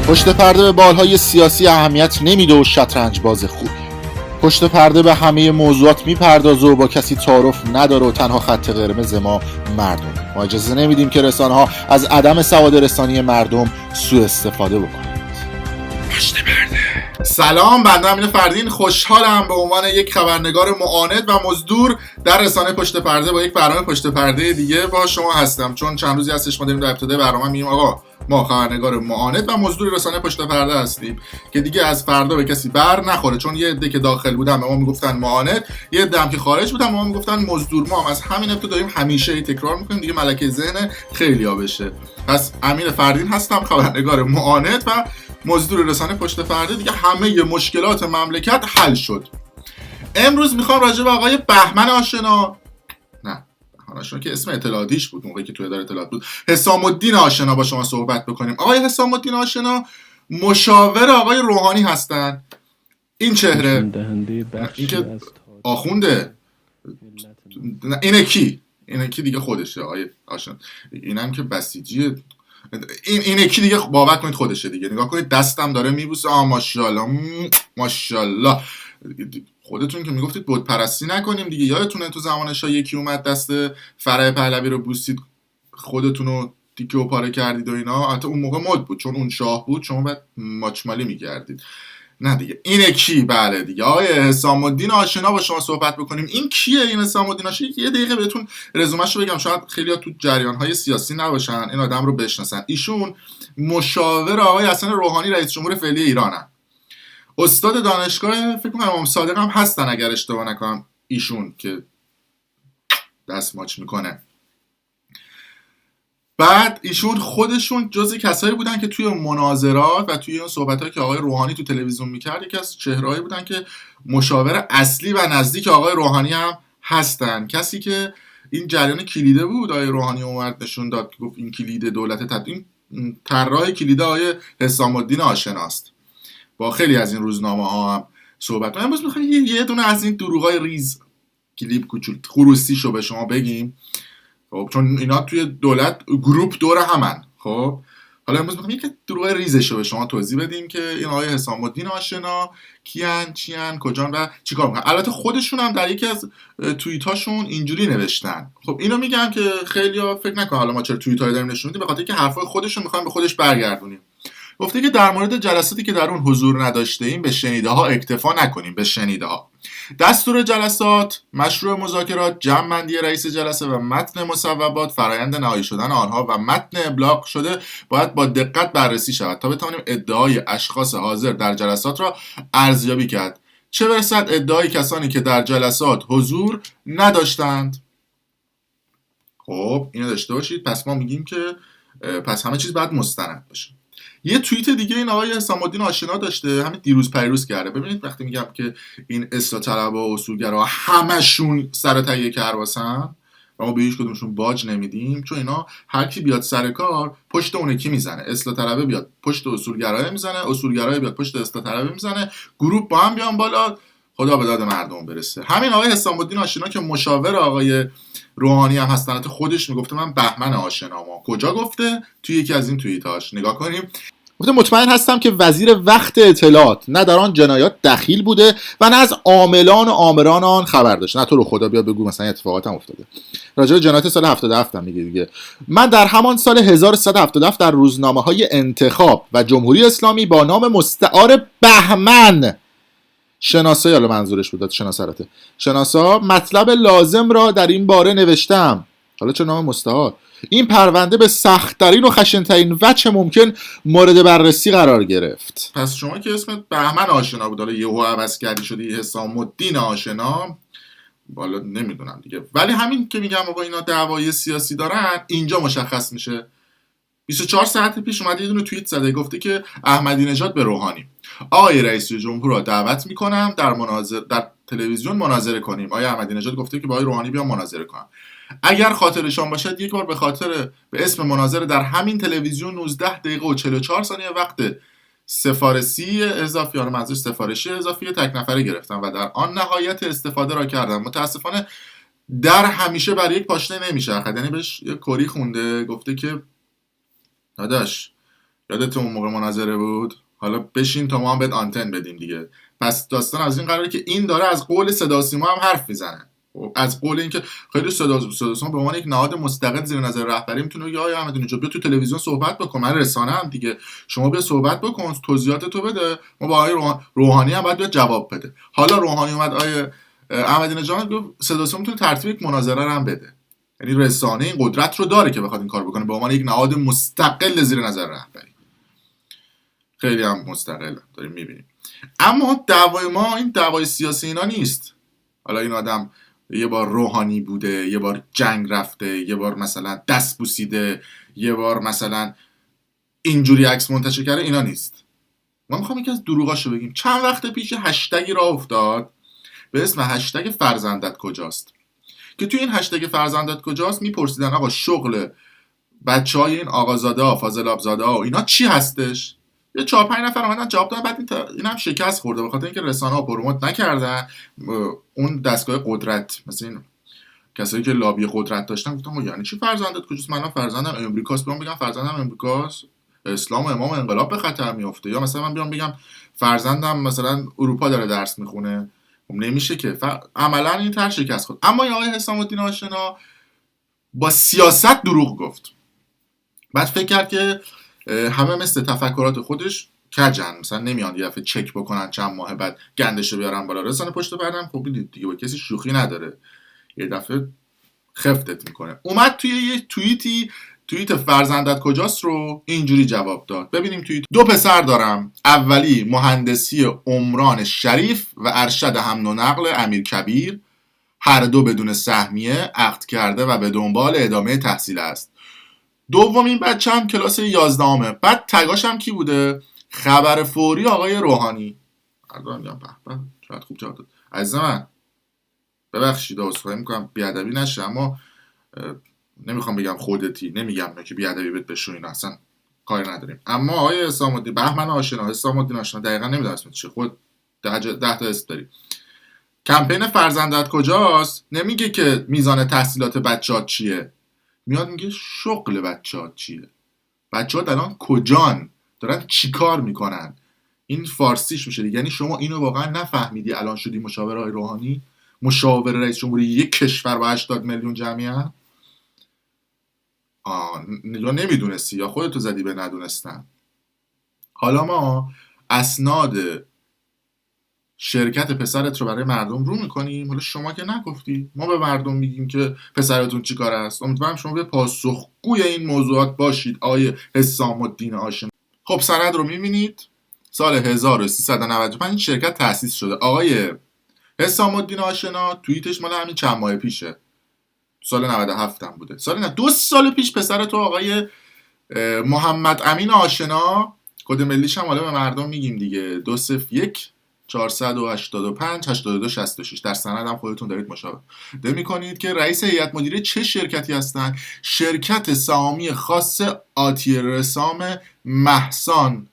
پشت پرده به بالهای سیاسی اهمیت نمیده و شطرنج باز خوبی. پشت پرده به همه موضوعات میپردازه و با کسی تعارف نداره و تنها خط قرمز ما مردم. ما اجازه نمیدیم که رسانه ها از عدم سواد رسانی مردم سوء استفاده بکنند. پشت پرده. سلام، بنده امین فردین خوشحالم به عنوان یک خبرنگار معاند و مزدور در رسانه پشت پرده با یک برنامه پشت پرده دیگه با شما هستم. چون چند روزی هستش ما داریم در ابتدای برنامه میگیم آقا ما خبرنگار معاند و مزدور رسانه پشت پرده هستیم که دیگه از فردا به کسی بر نخوره، چون یه عده که داخل بودن به ما میگفتن معاند، یه عده هم که خارج بودن به ما میگفتن مزدور. ما هم از همین ابتدا داریم همیشه تکرار میکنیم دیگه ملکه ذهن خیلیا بشه. پس امین فردین هستم، خبرنگار معاند و مزدور رسانه پشت پرده. دیگه همه مشکلات مملکت حل شد. امروز میخوام راجع به آقای بهمن آشنا، نه آشنا که اسم اطلاعاتیش بود موقعی که تو اداره اطلاعات بود، حسام الدین آشنا با شما صحبت بکنیم. آقای حسام الدین آشنا مشاور آقای روحانی هستن. این چهره، این که آخونده، اینه کی دیگه خودشه آقای آشنا، اینم که بسیجیه، این کی دیگه باور کنید خودشه دیگه. نگاه کنید دستم داره میبوسه، ماشاءالله ماشاءالله. خودتون که میگفتید بود پرستی نکنیم دیگه، یادتونه تو زمان شاه یکی اومد دست فرح پهلوی رو بوسید، خودتون رو تیکه و پاره کردید و اینا. البته اون موقع مد بود چون اون شاه بود، شما باید ماچمالی میکردید. نه دیگه اینه کی؟ بله دیگه آقای حسام الدین آشنا با شما صحبت بکنیم. این کیه این حسام الدین آشنا؟ یه دقیقه بهتون رزومه‌شو بگم، شاید خیلی‌ها تو جریان‌های سیاسی نباشن این آدم رو بشناسن. ایشون مشاور آقای حسن روحانی رئیس جمهور فعلی ایرانن. استاد دانشگاه فکر کنم امام صادق هم هستن اگر اشتباه نکنم ایشون که دست ماچ میکنه. بعد ایشون خودشون جزء کسایی بودن که توی مناظرات و توی اون صحبتایی که آقای روحانی تو تلویزیون میکرد یکی از چهرهایی بودن که مشاور اصلی و نزدیک آقای روحانی هم هستن. کسی که این جریان کلیده بود آقای روحانی اومد نشون داد که گفت این کلید دولت تدوین، طراح کلید آقای حسام الدین آشناست. با خیلی از این روزنامه ها هم صحبت کنیم. امروز میخوایم یه دونه از این دروغای ریز کلیپ کوچولو خروسیشو به شما بگیم. خب چون اینا توی دولت گروپ دور همن. خب حالا امروز میخوایم یک دروغ ریزشو به شما توضیح بدیم که این آقای حسام الدین آشنا کیان، چیان، کجان و چیکار میکنن. البته خودشون هم در یکی از توییتاشون اینجوری نوشتن. خب اینو میگم که خیلی‌ها فکر نکنن حالا ما چرا توییتای داریم نشون میدیم، به خاطر اینکه حرفای خودشون میخوایم به خودش برگردونیم. گفته که در مورد جلساتی که در اون حضور نداشته ایم به شنیده ها اکتفا نکنیم. به شنیده ها دستور جلسات، مشروع مذاکرات، جمع‌بندی رئیس جلسه و متن مصوبات، فرآیند نهایی شدن آنها و متن ابلاغ شده باید با دقت بررسی شود تا بتوانیم ادعای اشخاص حاضر در جلسات را ارزیابی کرد، چه برسد ادعای کسانی که در جلسات حضور نداشتند. خب اینو داشته باشید. پس ما میگیم که پس همه چیز باید مستند باشه. یه توییت دیگه این آقای حسام الدین آشنا داشته، همین دیروز پیروز کرده. ببینید وقتی میگم که این اصلاح طلبها و اصولگرا همشون سر تهیه کرباسن و ما به هیچ کدومشون باج نمیدیم، چون اینا هر کی بیاد سر کار پشت اون کی میزنه. اصلاح طلبه بیاد پشت اصولگرا میزنه، اصولگرا بیاد پشت اصلاح طلبه میزنه، گروه با هم بیان بالا، خدا به داد مردم برسه. همین آقای حسام الدین آشنا که مشاور آقای روحانی هم هستن، خودش میگفته من بهمن آشنام. کجا گفته؟ توی یکی از این توییتاش نگاه کنیم. گفته مطمئن هستم که وزیر وقت اطلاعات نه در آن جنایات دخیل بوده و نه از عاملان و آمران آن خبر داشته. نه تو رو خدا بیا بگو مثلا اتفاقات هم افتاده. راجع به جنایات سال 77 هم میگه دیگه. من در همان سال 1377 در روزنامه‌های انتخاب و جمهوری اسلامی با نام مستعار بهمن شناسا، یا منظورش بود شناسا مطلب لازم را در این باره نوشتم. حالا چه نام مستعار؟ این پرونده به سخت‌ترین و خشن‌ترین وجه ممکن مورد بررسی قرار گرفت. پس شما که اسمت بهمن آشنا بود حالا یهو عوض کردی شدی حسام الدین آشنا، والا نمیدونم دیگه. ولی همین که میگم آقا اینا دعوای سیاسی دارن اینجا مشخص میشه. 24 ساعت پیش اومد یه دونه توییت زده، گفته که احمدی نژاد به روحانی آقای رئیس جمهور را دعوت میکنم در تلویزیون مناظره کنیم. آقای احمدی نژاد گفته که با آقای روحانی بیام مناظره کنم. اگر خاطرشان باشد یک بار به اسم مناظره در همین تلویزیون 19 دقیقه و 44 ثانیه وقت سفارشی اضافی، یا منظور سفارشی اضافی تک نفره گرفتم و در آن نهایت استفاده را کردم. متاسفانه در همیشه برای یک پاشنه نمیشه. یعنی بهش یه کری خونده، گفته که داداش یادت اون موقع مناظره بود؟ حالا بشین تا ما هم بهت آنتن بدیم دیگه. پس داستان از این قراره که این داره از قول صدا سیما هم حرف میزنه، از قول اینکه خیلی صدا سیما به عنوان یک نهاد مستقل زیر نظر رهبری میتونه یا احمدی نژاد بیا تو تلویزیون صحبت بکن، من رسانه هم دیگه، شما بیا صحبت بکن، توضیحات تو بده، ما با آقای روحانی هم باید بیاد جواب بده. حالا روحانی اومد آقای احمدی نژاد گفت صدا سیما میتونه ترتیب یک مناظره هم بده، یعنی رسانه این قدرت رو داره که بخواد این کار بکنه به عنوان یک نهاد مستقل زیر نظر رهبری. خیلی هم مستقل داریم میبینیم. اما دعوای ما این دعوای سیاسی اینا نیست. حالا این آدم یه بار روحانی بوده، یه بار جنگ رفته، یه بار مثلا دست بوسیده، یه بار مثلا اینجوری عکس منتشر کرده، اینا نیست. ما میخوام یکی از دروغاشو بگیم. چند وقت پیش هشتگی راه افتاد به اسم هشتگ فرزندت کجاست، که توی این هشتگ فرزندت کجاست میپرسیدن آقا شغل بچهای این آقازاده ها، فاضل آبزاده ها و اینا چی هستش؟ یه 4-5 نفر اومدن جواب دادن، بعد این هم شکست خورده به خاطر اینکه رسانه ها پروموت نکردن. اون دستگاه قدرت مثلا این کسایی که لابی قدرت داشتن گفتن یعنی چی فرزندت کجاست؟ من فرزندم امریکاست، بیام بگم فرزندم امریکاست، اسلام و امام انقلاب به خطر میفته. یا مثلا من بیام بگم فرزندم مثلا اروپا داره درس میخونه، نمیشه که عملا این طرح شکست خورد. اما این آقای حسام الدین آشنا با سیاست دروغ گفت. بعد فکر کرد که همه مثل تفکرات خودش کجن، مثلا نمیان یه دفعه چک بکنن چند ماه بعد گندشو بیارن بالا. رسانه پشت پردم خب دیگه با کسی شوخی نداره، یه دفعه خفتت میکنه. اومد توی یه توییت فرزندت کجاست رو اینجوری جواب داد. ببینیم توییت: دو پسر دارم، اولی مهندسی عمران شریف و ارشد حمل و نقل امیر کبیر، هر دو بدون سهمیه عقد کرده و به دنبال ادامه تحصیل است. دومین بچه‌م کلاس 11ه. بعد تگاش هم کی بوده؟ خبر فوری آقای روحانی. الان میگم به شاید خوب جواب داد. عزیز من ببخشید عذرخواهی میکنم بیادبی نشه، اما نمیخوام بگم خودتی، نمیگم که بیادبی بهت بشه، اینا اصلا کاری نداریم. اما آقای حسام الدین بهمن آشنا، حسام الدین آشنا، دقیقاً نمیدونم اسمت چیه، خود 10 تا اسم داری. کمپین فرزندت کجاست نمیگه که میزان تحصیلات بچه‌ها چیه، میاد میگه شغل بچه‌ها چیه، بچه‌ها الان کجان، دارن چیکار میکنن. این فارسیش میشه دیگه. یعنی شما اینو واقعا نفهمیدی الان شدی مشاور آقای روحانی، مشاور رئیس جمهوری یک کشور با 80 میلیون جمعیت؟ یا نمیدونستی یا خودتو زدی به ندونستن. حالا ما اسناد شرکت پسرت رو برای مردم رو میکنیم. حالا شما که نگفتی، ما به مردم میگیم که پسرتون چی کار است. امیدوارم شما به پاسخگوی این موضوعات باشید آقای حسام الدین آشنا. خب سند رو میبینید، سال 1395 این شرکت تأسیس شده. آقای حسام الدین آشنا توییتش مال همین چند ماه پیشه، سال 97 هم بوده. سال 2 سال پیش پسر تو آقای محمد امین آشنا، کد ملیش هم حالا به مردم میگیم دیگه، 201 485 82 66. در سند هم خودتون دارید مشاهده میکنید که رئیس هیئت مدیره چه شرکتی هستن؟ شرکت سهامی خاص آتیه رسام مهسان.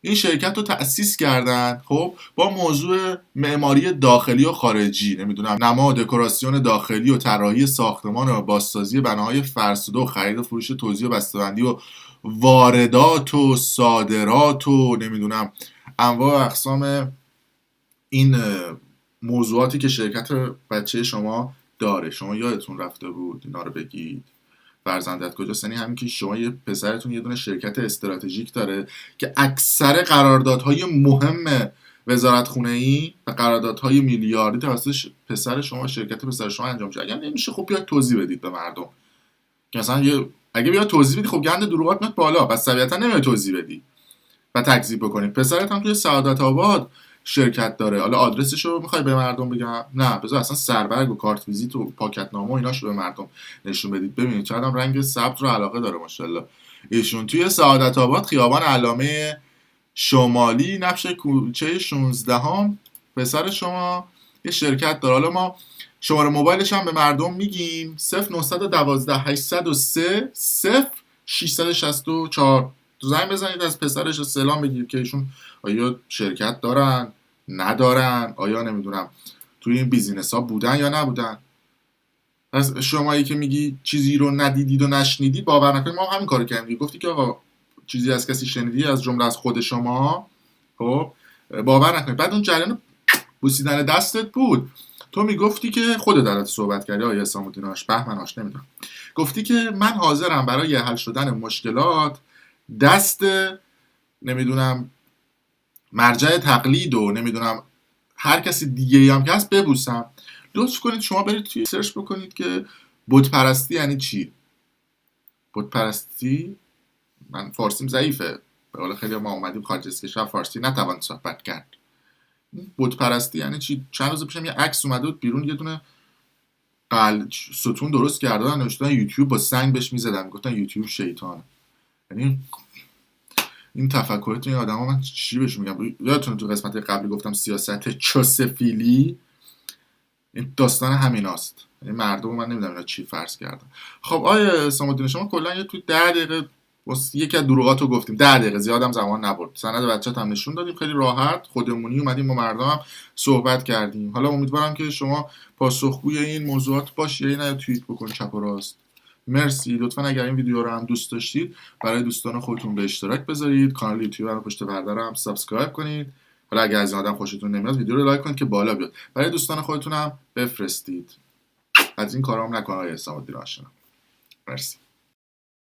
این شرکت رو تأسیس کردن خب با موضوع معماری داخلی و خارجی، نمیدونم نما و دکوراسیون داخلی و طراحی ساختمان و بازسازی بناهای فرسوده و خرید و فروش توزیع و بسته‌بندی و واردات و صادرات و نمیدونم انواع و اقسام این موضوعاتی که شرکت بچه شما داره. شما یادتون رفته بود اینا رو بگید. فرزندت کجاست یعنی همین که شما یه پسرتون یه دونه شرکت استراتژیک داره که اکثر قراردادهای مهم وزارتخونه‌ای و قراردادهای میلیاردی توسط پسر شما، شرکت پسر شما انجام میشه. اگر نمیشه خب بیاید توضیح بدید به مردم که مثلا اگه بیاید توضیح بدی خب گند دروغات میاد بالا، پس طبیعتا نمیاد توضیح بدی و تکذیب بکنید. پسرت هم توی سعادت آباد شرکت داره، حالا آدرسشو میخوای به مردم بگم؟ نه، بذار اصلا سربرگ و کارت ویزیت و پاکتنامه و ایناشو به مردم نشون بدید. ببینید چقدر رنگ سبز رو علاقه داره ماشاءالله ایشون. توی سعادت آباد خیابان علامه شمالی نقش کوچه 16 هم پسر شما یه شرکت داره. حالا ما شماره موبایلش هم به مردم میگیم 0912 803 0664. زنگ بزنید از پسرش سلام بگید که ایشون آیا شرکت دارن ندارن، آیا نمیدونم توی این بیزینس ها بودن یا نبودن. پس شمایی که میگی چیزی رو ندیدید و نشنیدید باور نکنید، ما همین کارو کردیم. گفتی که آقا چیزی از کسی شنیدی از جمله از خود شما، خب باور نکنید. بعد اون جریان بوسیدن دستت بود، تو میگفتی که خودت درات صحبت کردی آیه حسام الدین بهمناش نمیدونم، گفتی که من حاضرم برای حل شدن مشکلات دست نمیدونم مرجع تقلید و نمیدونم هر کسی دیگه هم که هست ببوسم. لطف کنید شما برید توی سرچ بکنید که بت پرستی یعنی چی. بت پرستی، من فارسیم ضعیفه، به قول خیلی ما اومدیم خارج از کشور فارسی نتوان صحبت کرد. بت پرستی یعنی چی؟ چند روز پیشم یه عکس اومده بود بیرون، یه دونه ستون درست کردن نوشتن یوتیوب با سنگ بهش میزدن، میگفتن یوتیوب شیطان. یعنی این تفکرات این آدما من چی بهش میگم؟ یادتونه تو قسمت قبلی گفتم سیاست چوسفیلی، این داستان همیناست. یعنی مردم من نمیدونم اینا چی فرض کردن. خب آیه حسام الدین شما کلا یه تو 10 دقیقه یکی از دروغاتو گفتیم، 10 دقیقه زیادم زمان نبرد، سند بچه‌ت هم نشون دادیم، خیلی راحت خودمونی اومدیم با مردم هم صحبت کردیم. حالا امیدوارم که شما پاسخگوی این موضوعات باشی، یا نه توییت بکن چپ و راست. مرسی. لطفا اگر این ویدیو رو هم دوست داشتید برای دوستان خودتون به اشتراک بذارید، کانال یوتیوب رو پشت پرده رو هم سابسکرایب کنید. حالا اگر از این آدم خوشتون نمیاد ویدیو رو لایک کنید که بالا بیاد، برای دوستان خودتون هم بفرستید. از این کارام نکنید آقای حسام الدین آشنا. مرسی.